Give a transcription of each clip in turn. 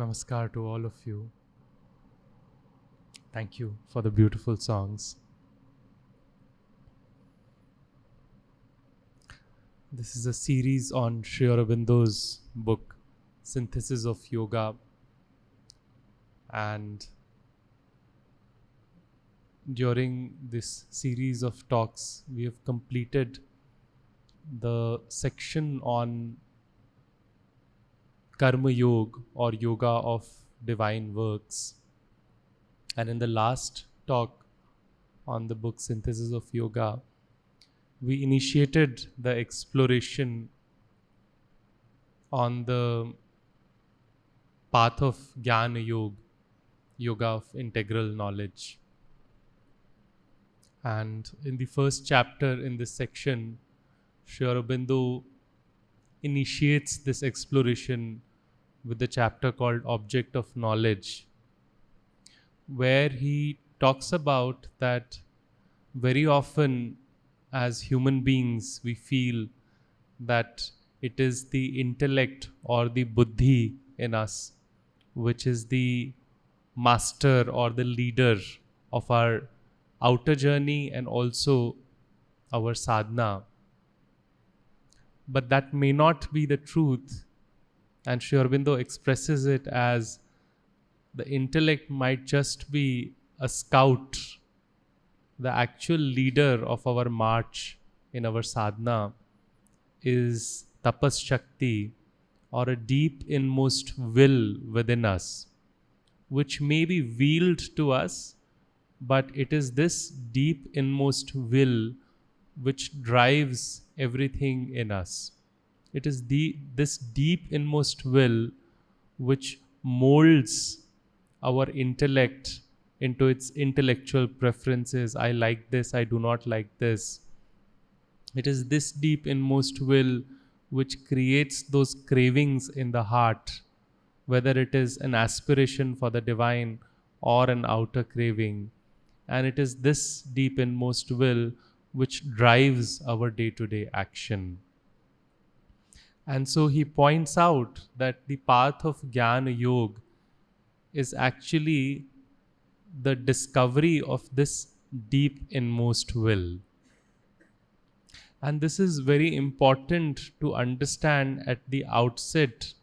Namaskar to all of you. Thank you for the beautiful songs. This is a series on Sri Aurobindo's book, Synthesis of Yoga. And during this series of talks, we have completed the section on Karma Yoga or Yoga of Divine Works. And in the last talk on the book Synthesis of Yoga, we initiated the exploration on the path of Jnana Yoga, Yoga of integral knowledge. And in the first chapter in this section, Sri Aurobindo initiates this exploration with the chapter called Object of Knowledge, where he talks about that very often as human beings we feel that it is the intellect or the buddhi in us which is the master or the leader of our outer journey and also our sadhana. But that may not be the truth, and Sri Aurobindo expresses it as the intellect might just be a scout. The actual leader of our march in our sadhana is tapas shakti, or a deep inmost will within us, which may be veiled to us, but it is this deep inmost will which drives everything in us. It is this deep inmost will which molds our intellect into its intellectual preferences. I like this, I do not like this. It is this deep inmost will which creates those cravings in the heart, whether it is an aspiration for the divine or an outer craving. And it is this deep inmost will which drives our day-to-day action. And so he points out that the path of Jnana Yoga is actually the discovery of this deep inmost will. And this is very important to understand at the outset,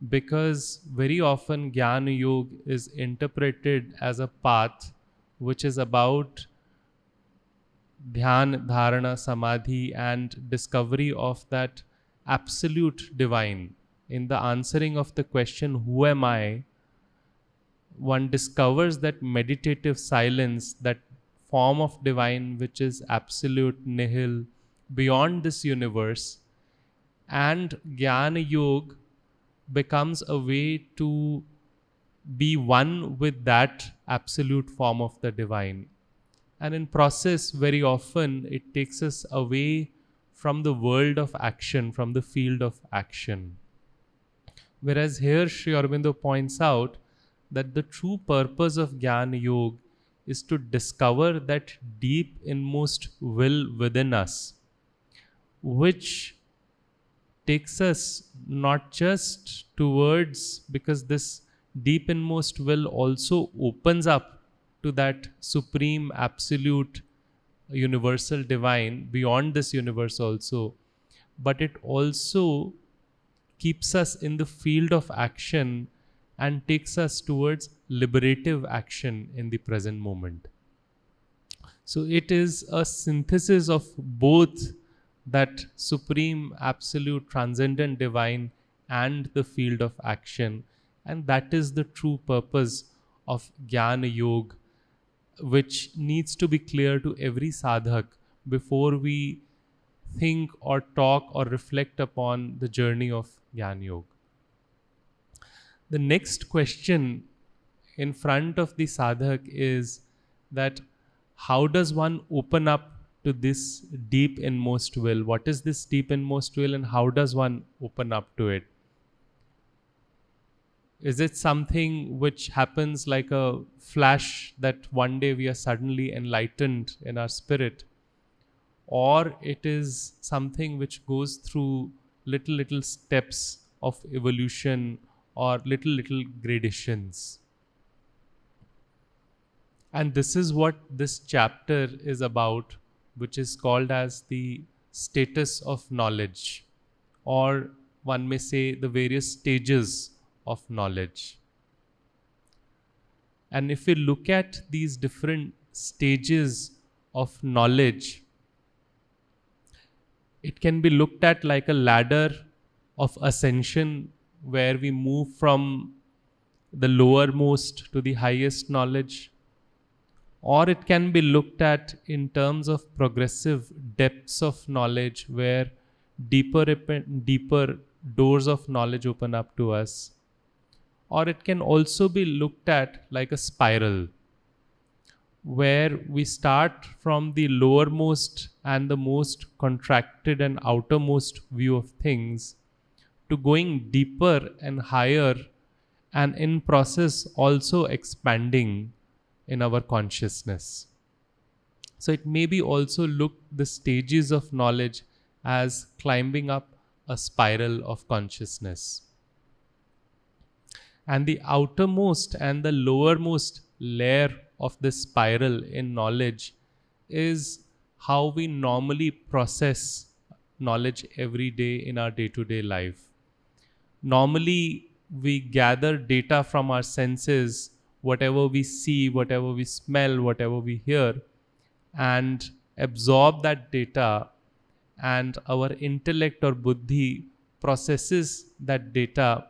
because very often Jnana Yoga is interpreted as a path which is about dhyan, dharana, samadhi and discovery of that absolute divine. In the answering of the question, who am I? One discovers that meditative silence, that form of divine which is absolute, nihil, beyond this universe. And Jnana Yoga becomes a way to be one with that absolute form of the divine. And in process, very often, it takes us away from the world of action, from the field of action. Whereas here, Sri Aurobindo points out that the true purpose of Jnana Yoga is to discover that deep inmost will within us, which takes us not just towards, because this deep inmost will also opens up to that supreme, absolute, universal divine beyond this universe also, but it also keeps us in the field of action and takes us towards liberative action in the present moment. So it is a synthesis of both that supreme, absolute, transcendent divine and the field of action. And that is the true purpose of Jnana Yoga, which needs to be clear to every sadhak before we think or talk or reflect upon the journey of Jnana Yoga. The next question in front of the sadhak is that how does one open up to this deep inmost will? What is this deep inmost will and how does one open up to it? Is it something which happens like a flash that one day we are suddenly enlightened in our spirit? Or it is something which goes through little steps of evolution or little gradations. And this is what this chapter is about, which is called as the status of knowledge, or one may say the various stages of knowledge. And if we look at these different stages of knowledge, it can be looked at like a ladder of ascension, where we move from the lowermost to the highest knowledge, or it can be looked at in terms of progressive depths of knowledge, where deeper doors of knowledge open up to us. Or it can also be looked at like a spiral, where we start from the lowermost and the most contracted and outermost view of things, to going deeper and higher, and in process also expanding in our consciousness. So it may be also looked the stages of knowledge as climbing up a spiral of consciousness. And the outermost and the lowermost layer of this spiral in knowledge is how we normally process knowledge every day in our day-to-day life. Normally, we gather data from our senses, whatever we see, whatever we smell, whatever we hear, and absorb that data, and our intellect or buddhi processes that data,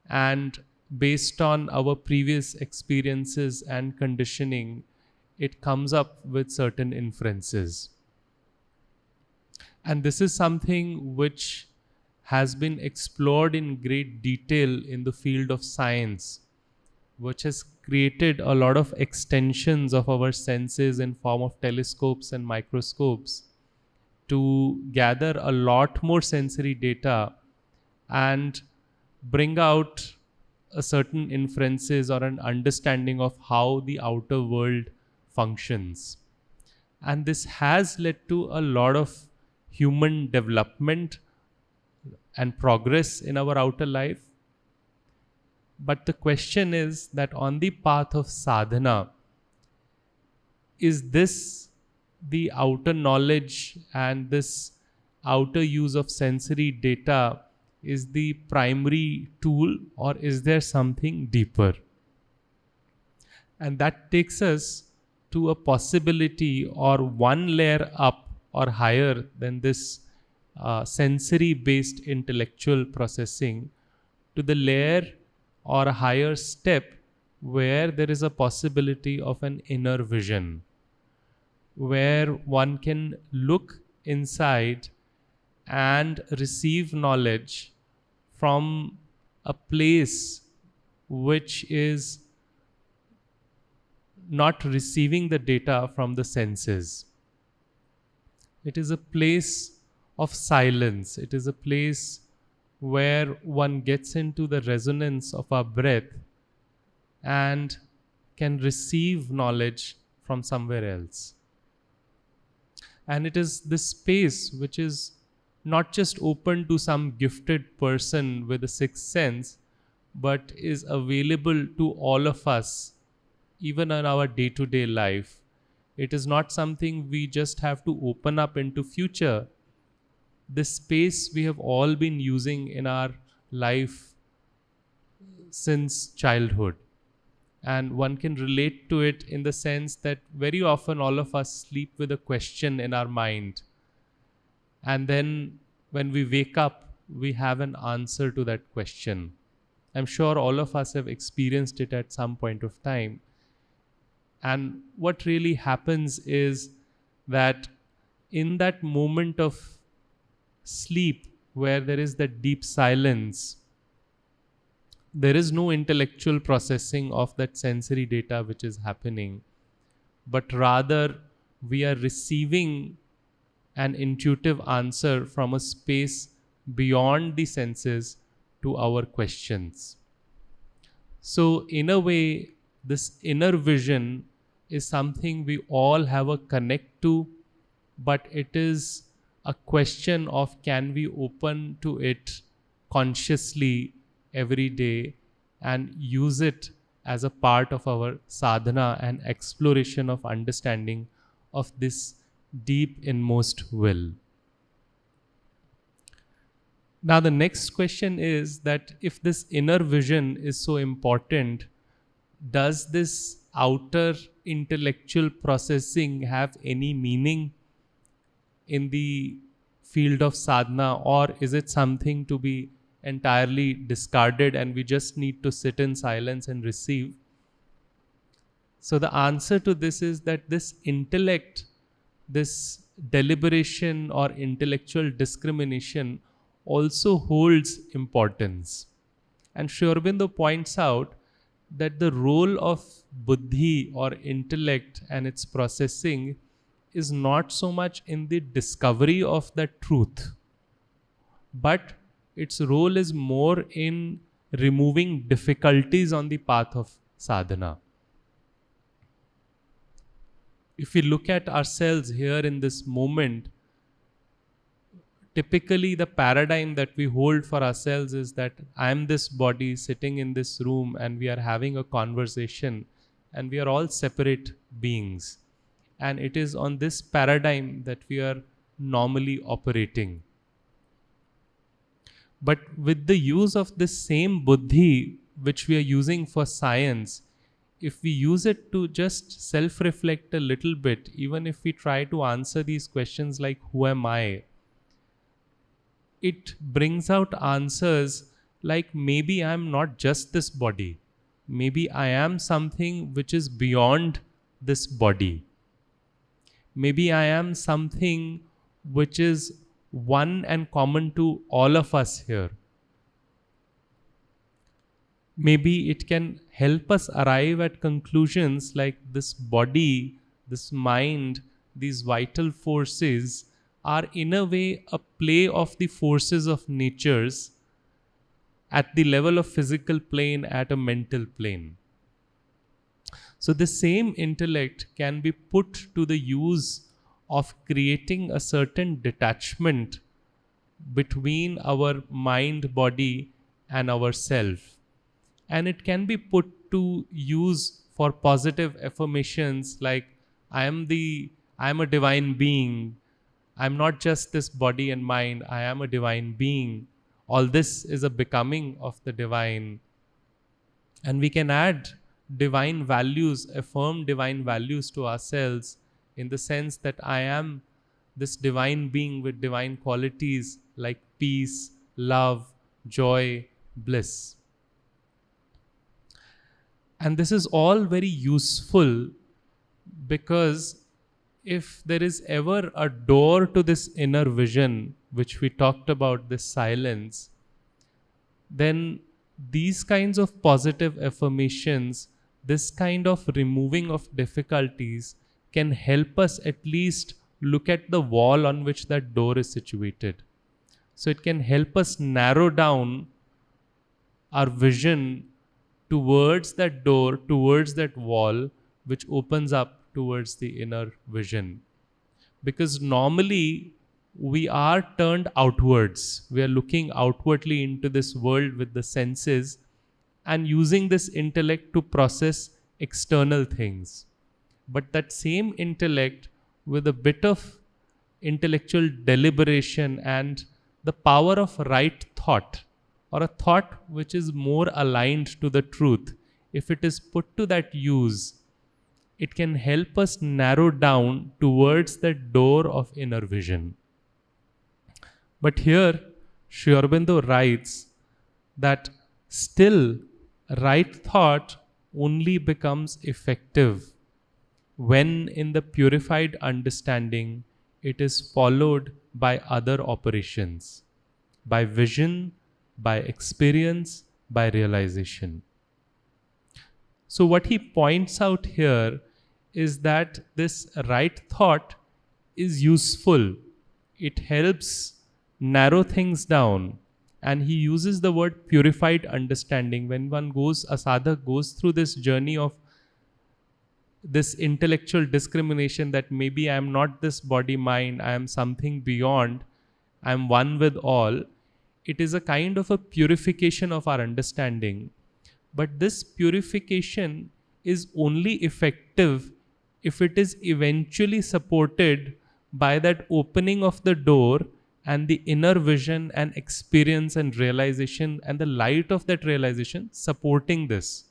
and based on our previous experiences and conditioning, it comes up with certain inferences. And this is something which has been explored in great detail in the field of science, which has created a lot of extensions of our senses in form of telescopes and microscopes to gather a lot more sensory data and bring out a certain inferences or an understanding of how the outer world functions. And this has led to a lot of human development and progress in our outer life. But the question is that on the path of sadhana, is this the outer knowledge and this outer use of sensory data is the primary tool, or is there something deeper? And that takes us to a possibility, or one layer up or higher than this sensory based intellectual processing, to the layer or a higher step where there is a possibility of an inner vision, where one can look inside and receive knowledge from a place which is not receiving the data from the senses. It is a place of silence. It is a place where one gets into the resonance of our breath and can receive knowledge from somewhere else. And it is this space which is not just open to some gifted person with a sixth sense, but is available to all of us, even in our day-to-day life. It is not something we just have to open up into future. This space we have all been using in our life since childhood. And one can relate to it in the sense that very often all of us sleep with a question in our mind. And then when we wake up, we have an answer to that question. I'm sure all of us have experienced it at some point of time. And what really happens is that in that moment of sleep, where there is that deep silence, there is no intellectual processing of that sensory data which is happening, but rather we are receiving an intuitive answer from a space beyond the senses to our questions. So in a way, this inner vision is something we all have a connect to, but it is a question of can we open to it consciously every day and use it as a part of our sadhana and exploration of understanding of this deep inmost will. Now, the next question is that if this inner vision is so important, does this outer intellectual processing have any meaning in the field of sadhana, or is it something to be entirely discarded and we just need to sit in silence and receive? So the answer to this is that this intellect, this deliberation or intellectual discrimination also holds importance. And Sri Aurobindo points out that the role of buddhi or intellect and its processing is not so much in the discovery of the truth, but its role is more in removing difficulties on the path of sadhana. If we look at ourselves here in this moment, typically the paradigm that we hold for ourselves is that I am this body sitting in this room and we are having a conversation and we are all separate beings. And it is on this paradigm that we are normally operating. But with the use of this same buddhi which we are using for science, if we use it to just self-reflect a little bit, even if we try to answer these questions like who am I, it brings out answers like maybe I'm not just this body. Maybe I am something which is beyond this body. Maybe I am something which is one and common to all of us here. Maybe it can help us arrive at conclusions like this body, this mind, these vital forces are in a way a play of the forces of natures at the level of physical plane, at a mental plane. So the same intellect can be put to the use of creating a certain detachment between our mind, body and our self. And it can be put to use for positive affirmations like I am a divine being. I'm not just this body and mind. I am a divine being. All this is a becoming of the divine. And we can add divine values, affirm divine values to ourselves in the sense that I am this divine being with divine qualities like peace, love, joy, bliss. And this is all very useful because if there is ever a door to this inner vision, which we talked about, this silence, then these kinds of positive affirmations, this kind of removing of difficulties can help us at least look at the wall on which that door is situated. So it can help us narrow down our vision towards that door, towards that wall, which opens up towards the inner vision. Because normally we are turned outwards. We are looking outwardly into this world with the senses and using this intellect to process external things. But that same intellect, with a bit of intellectual deliberation and the power of right thought, or a thought which is more aligned to the truth, if it is put to that use, it can help us narrow down towards that door of inner vision. But here, Sri Aurobindo writes that still right thought only becomes effective when in the purified understanding it is followed by other operations, by vision, by experience, by realization. So what he points out here is that this right thought is useful. It helps narrow things down. And he uses the word purified understanding. When a sadhak goes through this journey of this intellectual discrimination that maybe I am not this body mind, I am something beyond, I am one with all, it is a kind of a purification of our understanding. But this purification is only effective if it is eventually supported by that opening of the door and the inner vision and experience and realization and the light of that realization supporting this.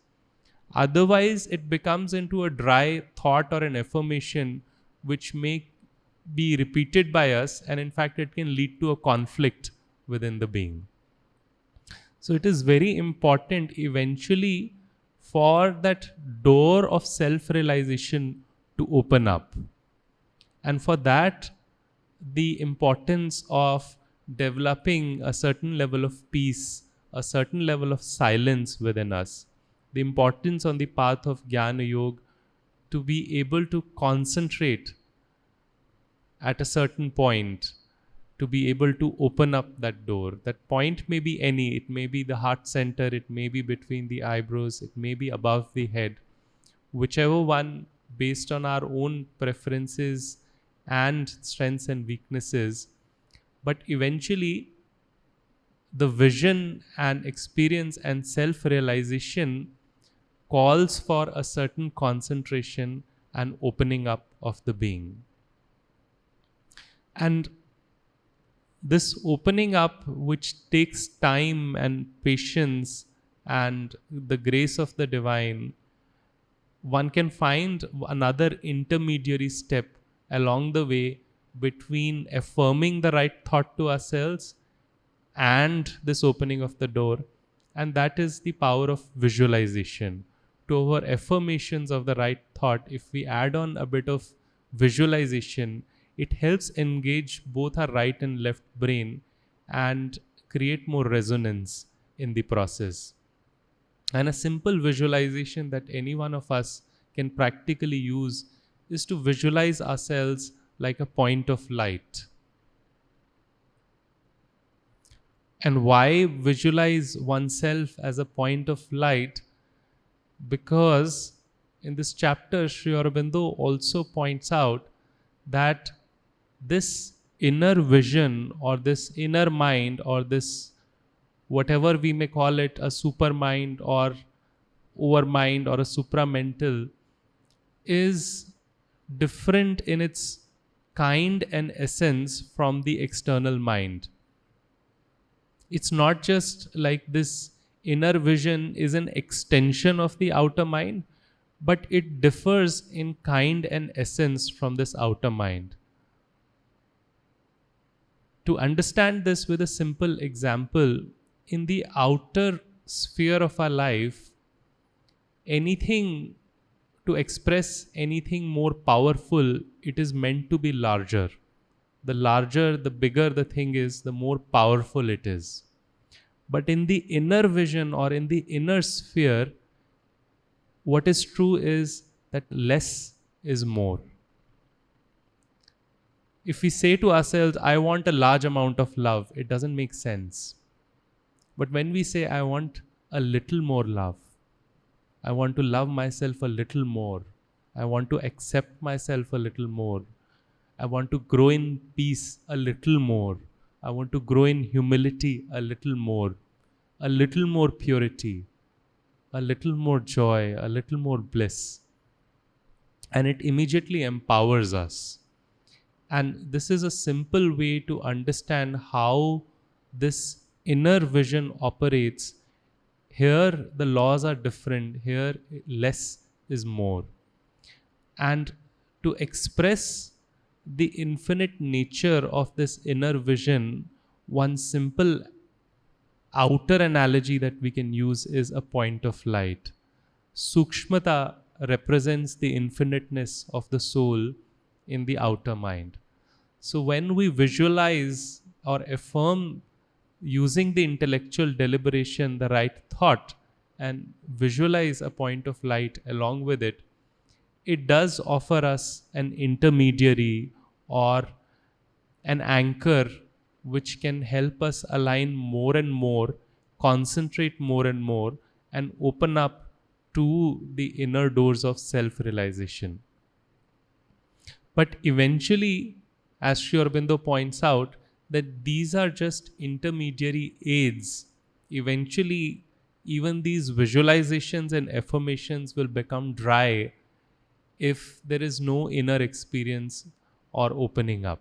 Otherwise, it becomes into a dry thought or an affirmation which may be repeated by us, and in fact, it can lead to a conflict within the being. So, it is very important eventually for that door of self realization to open up. And for that, the importance of developing a certain level of peace, a certain level of silence within us, the importance on the path of Jnana Yoga to be able to concentrate at a certain point, to be able to open up that door. That point may be any, it may be the heart center, it may be between the eyebrows, it may be above the head, whichever one, based on our own preferences and strengths and weaknesses. But eventually, the vision and experience and self realization calls for a certain concentration and opening up of the being. And this opening up, which takes time and patience and the grace of the divine, one can find another intermediary step along the way between affirming the right thought to ourselves and this opening of the door. And that is the power of visualization. To our affirmations of the right thought, if we add on a bit of visualization, it helps engage both our right and left brain and create more resonance in the process. And a simple visualization that any one of us can practically use is to visualize ourselves like a point of light. And why visualize oneself as a point of light? Because in this chapter, Sri Aurobindo also points out that this inner vision or this inner mind or this, whatever we may call it, a super mind or overmind or a supramental, is different in its kind and essence from the external mind. It's not just like this inner vision is an extension of the outer mind, but it differs in kind and essence from this outer mind. To understand this with a simple example, in the outer sphere of our life, anything to express anything more powerful, it is meant to be larger. The larger, the bigger the thing is, the more powerful it is. But in the inner vision or in the inner sphere, what is true is that less is more. If we say to ourselves, I want a large amount of love, it doesn't make sense. But when we say, I want a little more love, I want to love myself a little more, I want to accept myself a little more, I want to grow in peace a little more, I want to grow in humility a little more purity, a little more joy, a little more bliss. And it immediately empowers us. And this is a simple way to understand how this inner vision operates. Here, the laws are different. Here, less is more. And to express the infinite nature of this inner vision, one simple outer analogy that we can use is a point of light. Sukshmata represents the infiniteness of the soul in the outer mind. So when we visualize or affirm using the intellectual deliberation the right thought and visualize a point of light along with it, it does offer us an intermediary or an anchor which can help us align more and more, concentrate more and more, and open up to the inner doors of self-realization. But eventually, as Sri Aurobindo points out, that these are just intermediary aids. Eventually, even these visualizations and affirmations will become dry if there is no inner experience or opening up.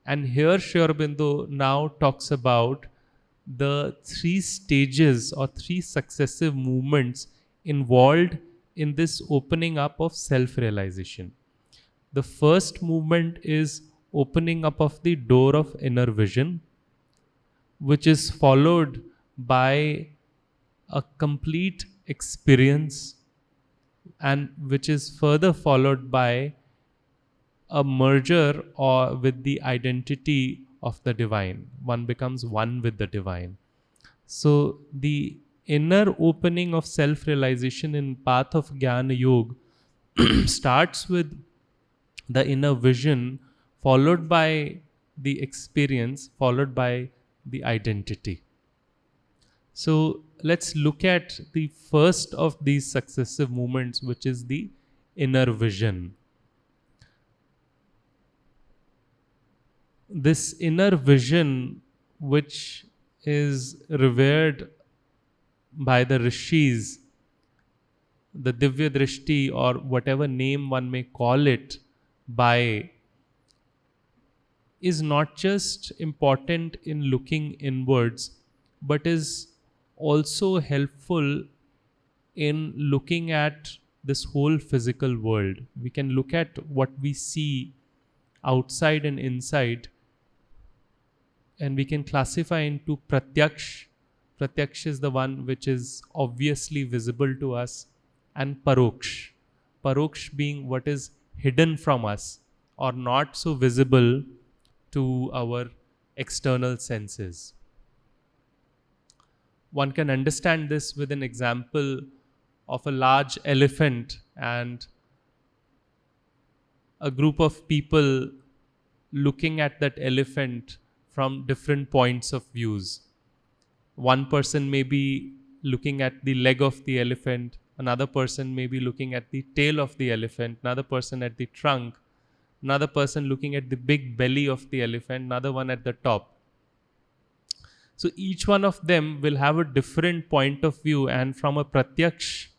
And here Sri Aurobindo now talks about the three stages or three successive movements involved in this opening up of self-realization. The first movement is opening up of the door of inner vision, which is followed by a complete experience, and which is further followed by a merger or with the identity of the divine. One becomes one with the divine. So the inner opening of self-realization in path of Jnana Yoga starts with the inner vision, followed by the experience, followed by the identity. So let's look at the first of these successive movements, which is the inner vision. This inner vision, which is revered by the rishis, the Divya Drishti, or whatever name one may call it by, is not just important in looking inwards, but is also helpful in looking at this whole physical world. We can look at what we see outside and inside, and we can classify into pratyaksh. Pratyaksh is the one which is obviously visible to us, and paroksh. Paroksh being what is hidden from us or not so visible to our external senses. One can understand this with an example of a large elephant and a group of people looking at that elephant from different points of views. One person may be looking at the leg of the elephant, another person may be looking at the tail of the elephant, another person at the trunk, another person looking at the big belly of the elephant, another one at the top. So each one of them will have a different point of view, and from a pratyaksh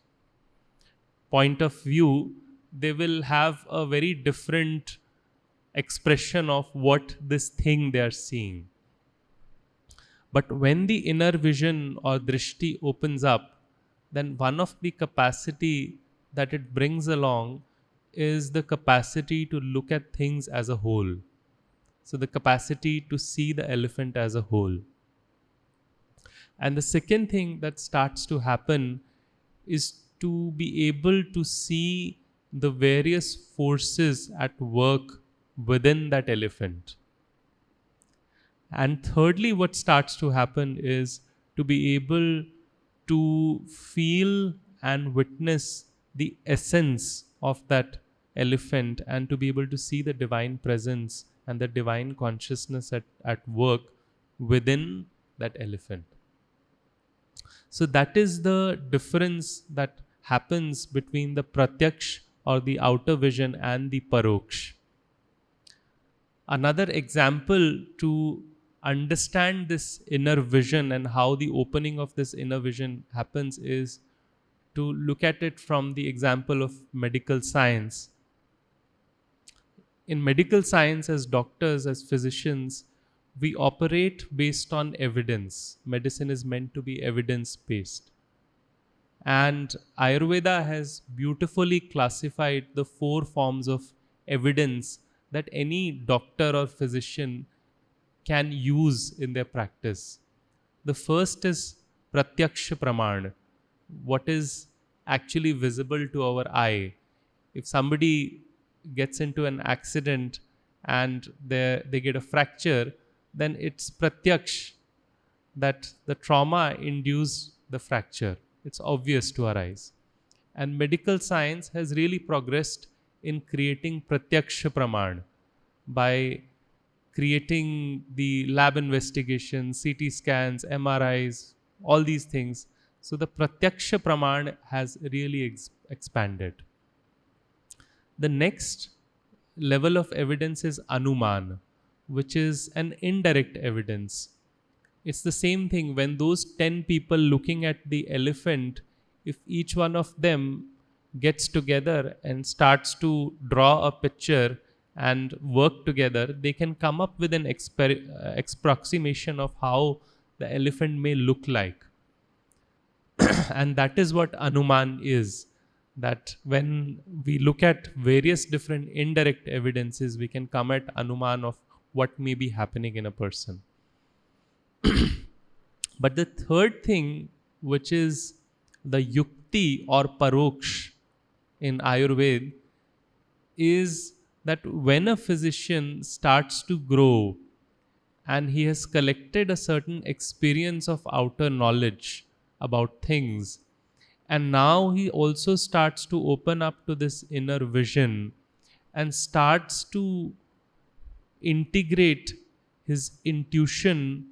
point of view, they will have a very different expression of what this thing they are seeing. But when the inner vision or drishti opens up, then one of the capacity that it brings along is the capacity to look at things as a whole. So the capacity to see the elephant as a whole. And the second thing that starts to happen is to be able to see the various forces at work within that elephant. And thirdly, what starts to happen is to be able to feel and witness the essence of that elephant, and to be able to see the divine presence and the divine consciousness at work within that elephant. So that is the difference that happens between the pratyaksh or the outer vision and the paroksh. Another example to understand this inner vision and how the opening of this inner vision happens is to look at it from the example of medical science. In medical science, as doctors, as physicians, we operate based on evidence. Medicine is meant to be evidence-based. And Ayurveda has beautifully classified the 4 forms of evidence that any doctor or physician can use in their practice. The first is pratyaksha praman, what is actually visible to our eye. If somebody gets into an accident and they get a fracture, then it's pratyaksh that the trauma induced the fracture. It's obvious to our eyes. And medical science has really progressed in creating pratyaksha praman by creating the lab investigations, CT scans, MRIs, all these things. So the pratyaksha praman has really expanded. The next level of evidence is anuman, which is an indirect evidence. It's the same thing when those 10 people looking at the elephant, if each one of them gets together and starts to draw a picture and work together, they can come up with an approximation of how the elephant may look like. And that is what Anuman is. That when we look at various different indirect evidences, we can come at Anuman of what may be happening in a person. But the third thing, which is the yukti or paroksh in Ayurveda, is that when a physician starts to grow and he has collected a certain experience of outer knowledge about things, and now he also starts to open up to this inner vision and starts to integrate his intuition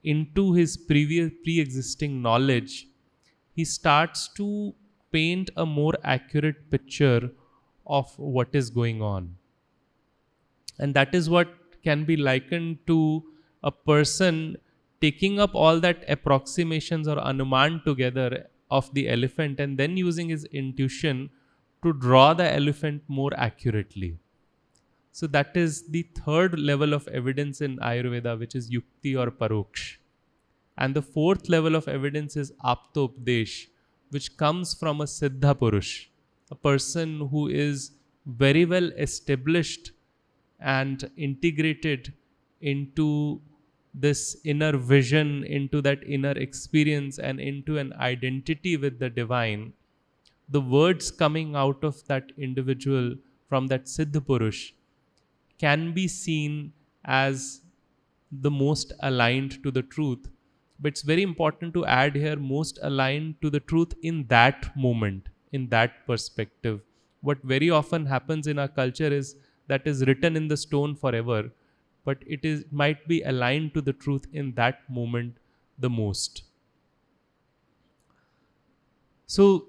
into his previous pre-existing knowledge, he starts to paint a more accurate picture of what is going on. And that is what can be likened to a person taking up all that approximations or anuman together of the elephant and then using his intuition to draw the elephant more accurately. So that is the third level of evidence in Ayurveda, which is yukti or paroksh. And the fourth level of evidence is aptopdesh, which comes from a siddha purush, a person who is very well established and integrated into this inner vision, into that inner experience, and into an identity with the divine. The words coming out of that individual from that siddha purush can be seen as the most aligned to the truth. But it's very important to add here most aligned to the truth in that moment, in that perspective. What very often happens in our culture is that is written in the stone forever, but it is might be aligned to the truth in that moment the most. So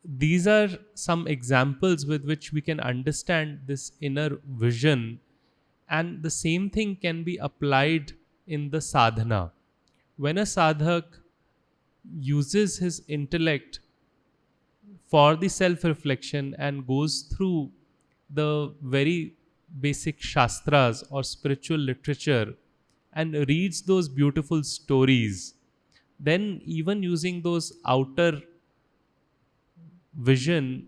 these are some examples with which we can understand this inner vision, and the same thing can be applied in the sadhana. When a sadhak uses his intellect for the self-reflection and goes through the very basic shastras or spiritual literature and reads those beautiful stories, then even using those outer vision,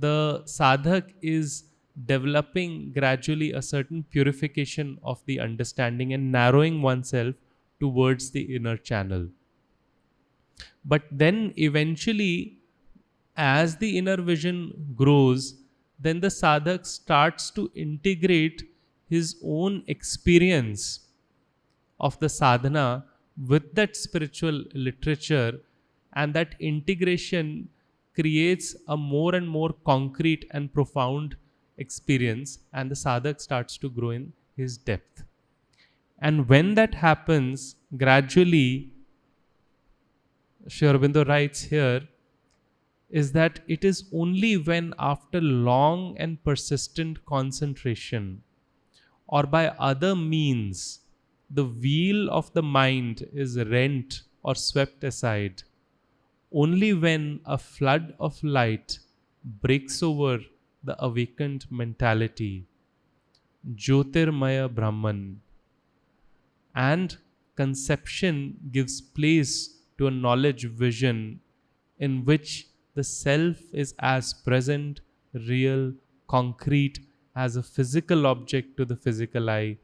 the sadhak is developing gradually a certain purification of the understanding and narrowing oneself towards the inner channel. But then eventually, as the inner vision grows, then the sadhak starts to integrate his own experience of the sadhana with that spiritual literature, and that integration creates a more and more concrete and profound experience, and the sadhak starts to grow in his depth. And when that happens, gradually, Sri Aurobindo writes here, is that it is only when after long and persistent concentration or by other means the wheel of the mind is rent or swept aside, only when a flood of light breaks over the awakened mentality, Jyotirmaya Brahman, and conception gives place to a knowledge vision in which the self is as present, real, concrete as a physical object to the physical eye,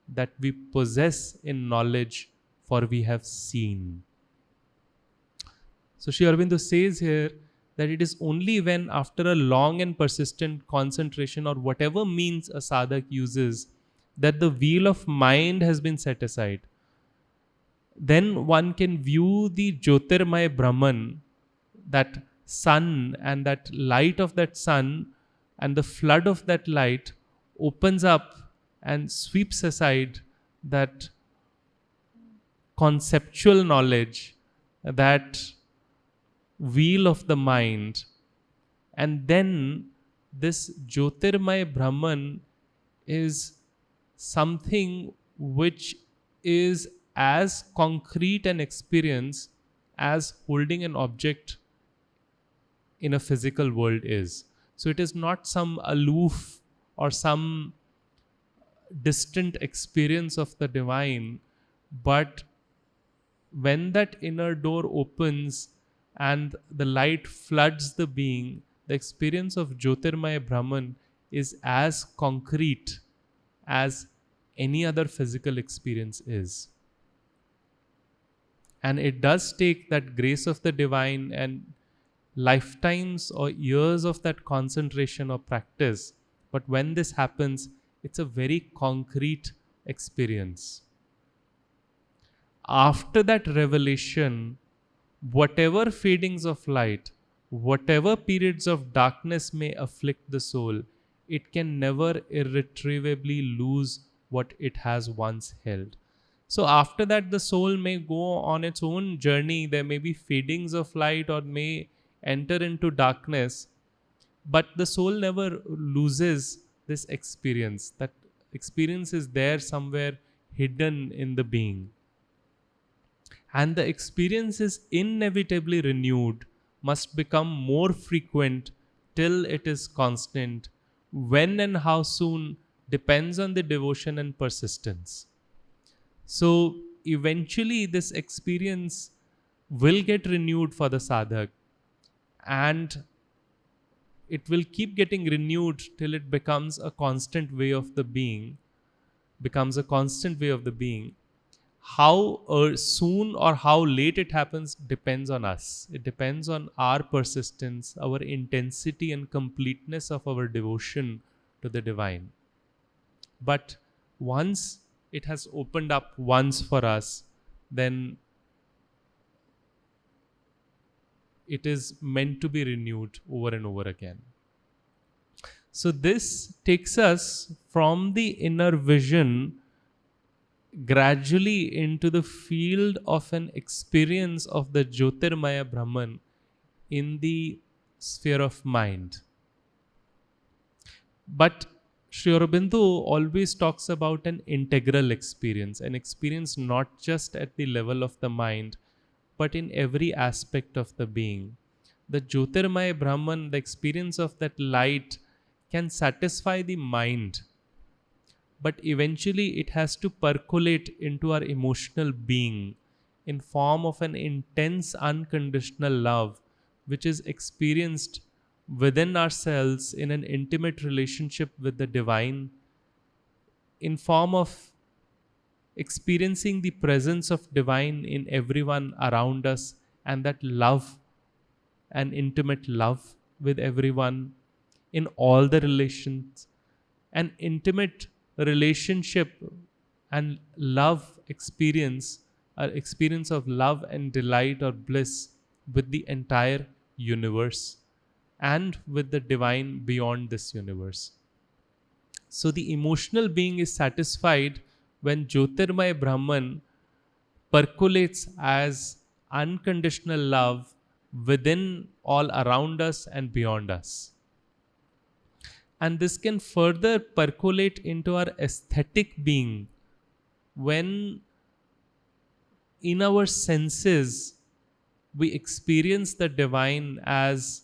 that we possess in knowledge, for we have seen. So Sri Aurobindo says here that it is only when after a long and persistent concentration or whatever means a sadhak uses that the wheel of mind has been set aside. Then one can view the Jyotirmaya Brahman, that sun and that light of that sun and the flood of that light opens up and sweeps aside that conceptual knowledge, that wheel of the mind. And then this Jyotirmaya Brahman is something which is as concrete an experience as holding an object in a physical world is. So it is not some aloof or some distant experience of the divine, but when that inner door opens and the light floods the being, the experience of Jyotirmaya Brahman is as concrete as any other physical experience is. And it does take that grace of the divine and lifetimes or years of that concentration or practice. But when this happens, it's a very concrete experience. After that revelation, whatever fadings of light, whatever periods of darkness may afflict the soul, it can never irretrievably lose what it has once held. So after that, the soul may go on its own journey. There may be fadings of light or may enter into darkness, but the soul never loses this experience. That experience is there somewhere hidden in the being. And the experience is inevitably renewed, must become more frequent till it is constant. When and how soon depends on the devotion and persistence. So eventually this experience will get renewed for the sadhak, and it will keep getting renewed till it becomes a constant way of the being, How soon or how late it happens depends on us. It depends on our persistence, our intensity and completeness of our devotion to the divine. But once it has opened up once for us, then it is meant to be renewed over and over again. So this takes us from the inner vision gradually into the field of an experience of the Jyotirmaya Brahman in the sphere of mind. But Sri Aurobindo always talks about an integral experience, an experience not just at the level of the mind, but in every aspect of the being. The Jyotirmaya Brahman, the experience of that light, can satisfy the mind, but eventually it has to percolate into our emotional being in form of an intense unconditional love, which is experienced within ourselves in an intimate relationship with the divine, in form of experiencing the presence of divine in everyone around us, and that love, an intimate love with everyone in all the relations, an intimate relationship and love experience, experience of love and delight or bliss with the entire universe and with the divine beyond this universe. So the emotional being is satisfied when Jyotirmaya Brahman percolates as unconditional love within, all around us and beyond us. And this can further percolate into our aesthetic being when in our senses we experience the divine as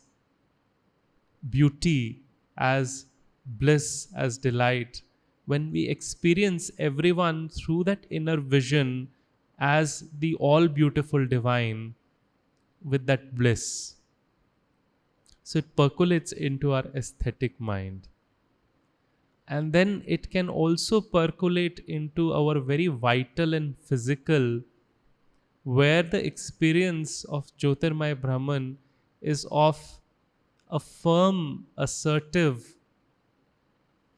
beauty, as bliss, as delight. When we experience everyone through that inner vision as the all beautiful divine with that bliss. So it percolates into our aesthetic mind. And then it can also percolate into our very vital and physical, where the experience of Jyotirmaya Brahman is of a firm, assertive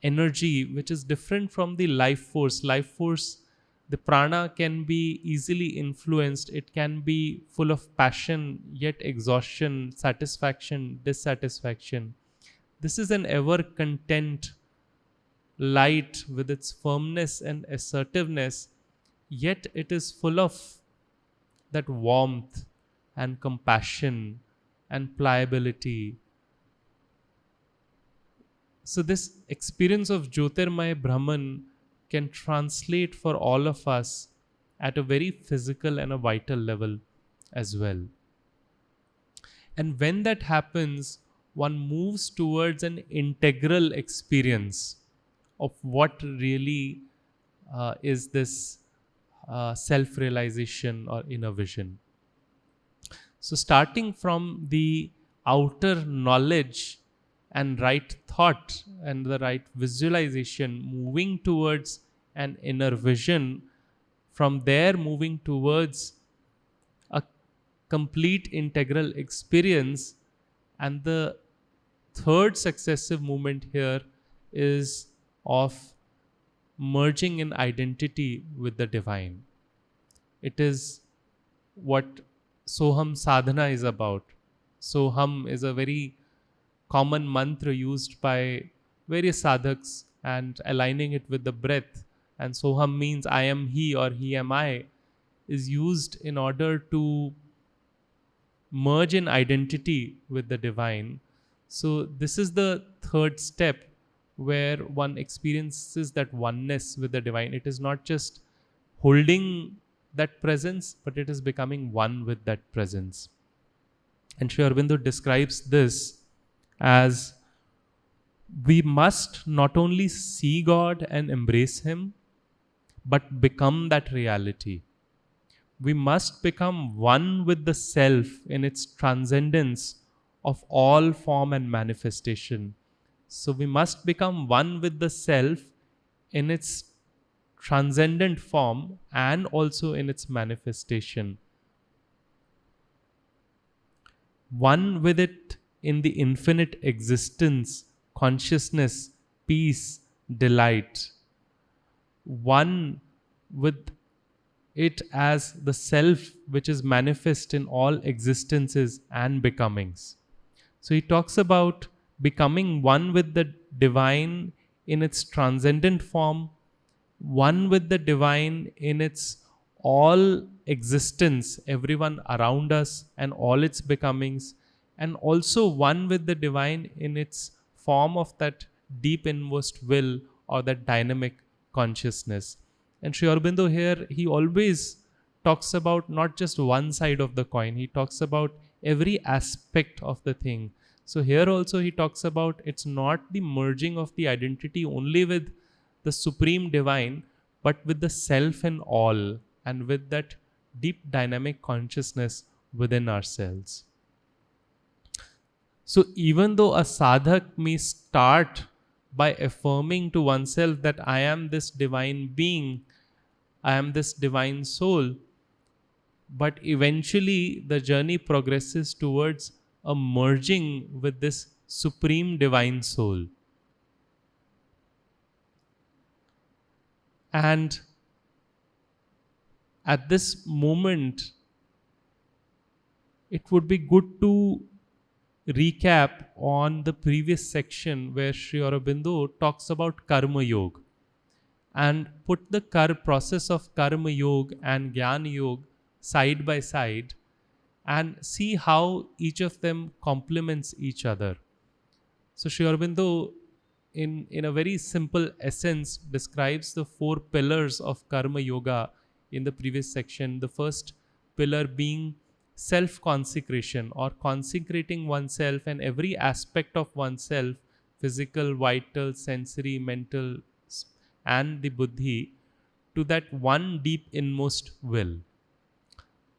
energy which is different from the life force. Life force, the prana can be easily influenced. It can be full of passion, yet exhaustion, satisfaction, dissatisfaction. This is an ever content light with its firmness and assertiveness, yet it is full of that warmth and compassion and pliability. So this experience of Jyotirmaya Brahman can translate for all of us at a very physical and a vital level as well. And when that happens, one moves towards an integral experience of what really is this self realization or inner vision. So, starting from the outer knowledge and right thought and the right visualization, moving towards an inner vision, from there, moving towards a complete integral experience. And the third successive movement here is of merging in identity with the divine. It is what Soham sadhana is about. Soham is a very common mantra used by various sadhaks, and aligning it with the breath. And Soham means I am he or he am I, is used in order to merge in identity with the divine. So, this is the third step where one experiences that oneness with the divine. It is not just holding that presence, but it is becoming one with that presence. And Sri Aurobindo describes this as we must not only see God and embrace Him, but become that reality. We must become one with the self in its transcendence of all form and manifestation. So we must become one with the self in its transcendent form and also in its manifestation. One with it in the infinite existence, consciousness, peace, delight. One with it as the self which is manifest in all existences and becomings. So he talks about becoming one with the divine in its transcendent form, one with the divine in its all existence, everyone around us and all its becomings, and also one with the divine in its form of that deep inmost will or that dynamic consciousness. And Sri Aurobindo here, he always talks about not just one side of the coin, he talks about every aspect of the thing. So here also he talks about it's not the merging of the identity only with the supreme divine, but with the self and all, and with that deep dynamic consciousness within ourselves. So even though a sadhak may start by affirming to oneself that I am this divine being, I am this divine soul, but eventually the journey progresses towards a merging with this supreme divine soul. And at this moment, it would be good to recap on the previous section where Sri Aurobindo talks about Karma Yoga and put the process of Karma Yoga and Jnana Yoga side by side and see how each of them complements each other. So Sri Aurobindo, in a very simple essence, describes the 4 pillars of Karma Yoga in the previous section. The first pillar being self-consecration, or consecrating oneself and every aspect of oneself, physical, vital, sensory, mental, and the buddhi, to that one deep inmost will.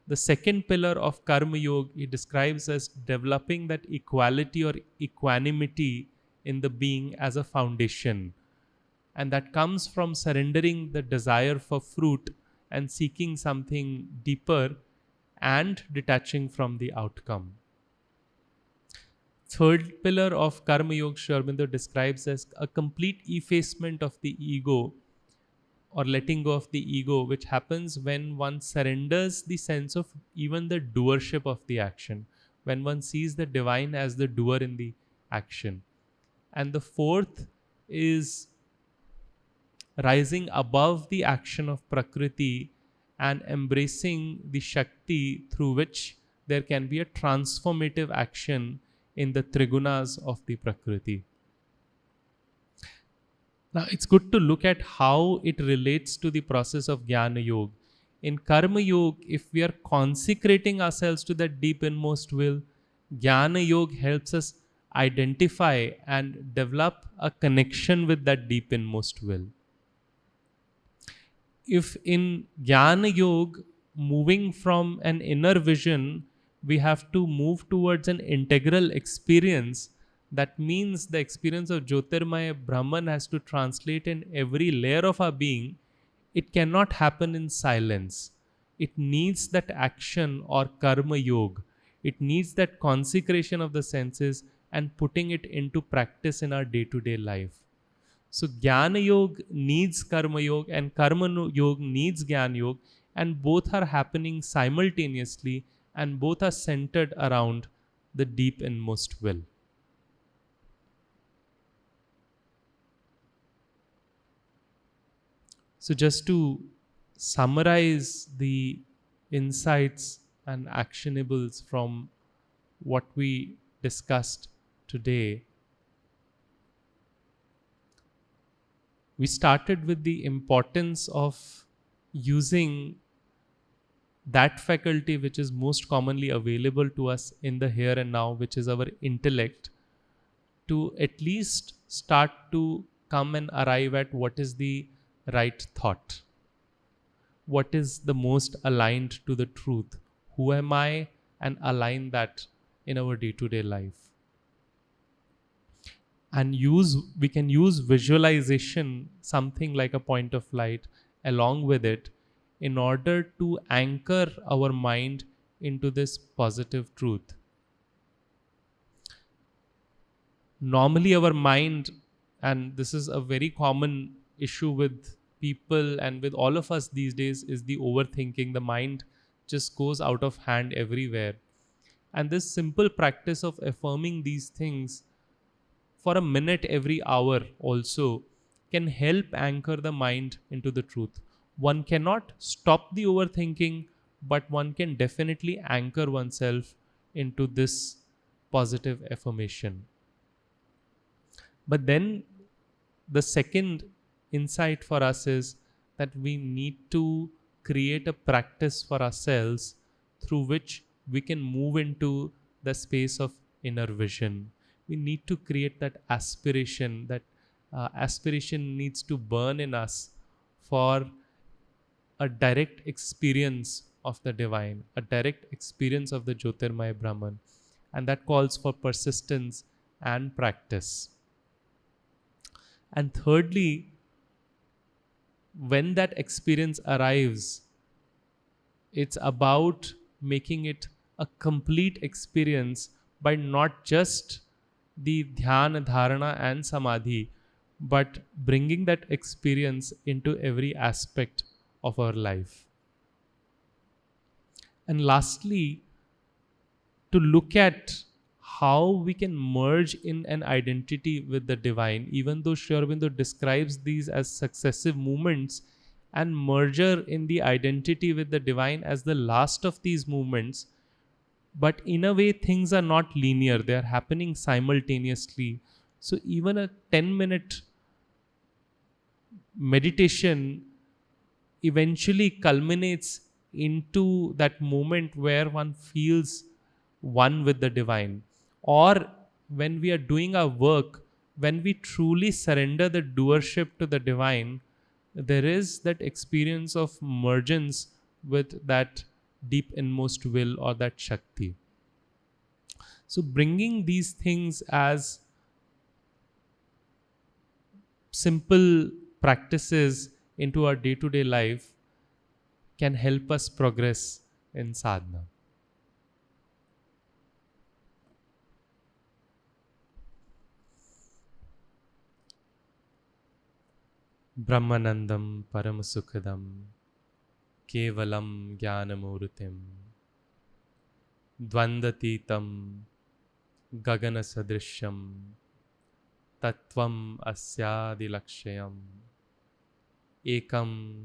The second pillar of Karma Yoga he describes as developing that equality or equanimity in the being as a foundation. And that comes from surrendering the desire for fruit and seeking something deeper and detaching from the outcome. Third pillar of Karma Yoga Sri Aurobindo describes as a complete effacement of the ego, or letting go of the ego, which happens when one surrenders the sense of even the doership of the action, when one sees the divine as the doer in the action. And the fourth is rising above the action of Prakriti and embracing the Shakti through which there can be a transformative action in the Trigunas of the Prakriti. Now, it's good to look at how it relates to the process of Jnana Yoga. In Karma Yoga, if we are consecrating ourselves to that deep inmost will, Jnana Yoga helps us identify and develop a connection with that deep inmost will. If in Jnana Yoga, moving from an inner vision, we have to move towards an integral experience, that means the experience of Jyotirmaya Brahman has to translate in every layer of our being. It cannot happen in silence. It needs that action or karma yoga. It needs that consecration of the senses and putting it into practice in our day to day life. So Jnana Yoga needs Karma Yoga and Karma Yoga needs Jnana Yoga, and both are happening simultaneously and both are centered around the deep inmost will. So just to summarize the insights and actionables from what we discussed today, we started with the importance of using that faculty which is most commonly available to us in the here and now, which is our intellect, to at least start to come and arrive at what is the right thought, what is the most aligned to the truth, who am I, and align that in our day to day life. And we can use visualization, something like a point of light, along with it, in order to anchor our mind into this positive truth. Normally our mind, and this is a very common issue with people and with all of us these days, is the overthinking. The mind just goes out of hand everywhere, and this simple practice of affirming these things for a minute every hour also can help anchor the mind into the truth. One cannot stop the overthinking, but one can definitely anchor oneself into this positive affirmation. But then the second insight for us is that we need to create a practice for ourselves through which we can move into the space of inner vision. We need to create that aspiration. That aspiration needs to burn in us for a direct experience of the divine, a direct experience of the Jyotirmaya Brahman. And that calls for persistence and practice. And thirdly, when that experience arrives, it's about making it a complete experience by not just the dhyana, dharana, and samadhi, but bringing that experience into every aspect of our life. And lastly, to look at how we can merge in an identity with the divine, even though Sri Aurobindo describes these as successive movements, and merger in the identity with the divine as the last of these movements. But in a way, things are not linear, they are happening simultaneously. So even a 10-minute meditation eventually culminates into that moment where one feels one with the divine. Or when we are doing our work, when we truly surrender the doership to the divine, there is that experience of mergence with that deep inmost will or that Shakti. So bringing these things as simple practices into our day to day life can help us progress in sadhana. Brahmanandam Paramasukhadam Kevalam Jnanamurtim Dvandatitam Gagana Sadrishyam Tattvam Asyadilakshayam Ekam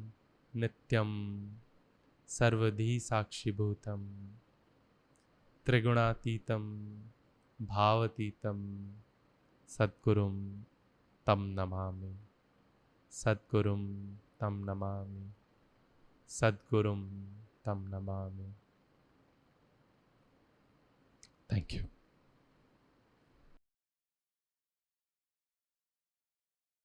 Nityam Sarvadhi Sakshibhutam Triguణatitam Bhavatitam Sadgurum Tam Namami. Sadgurum Tam Namami. Sadgurum Tam Namami. Thank you.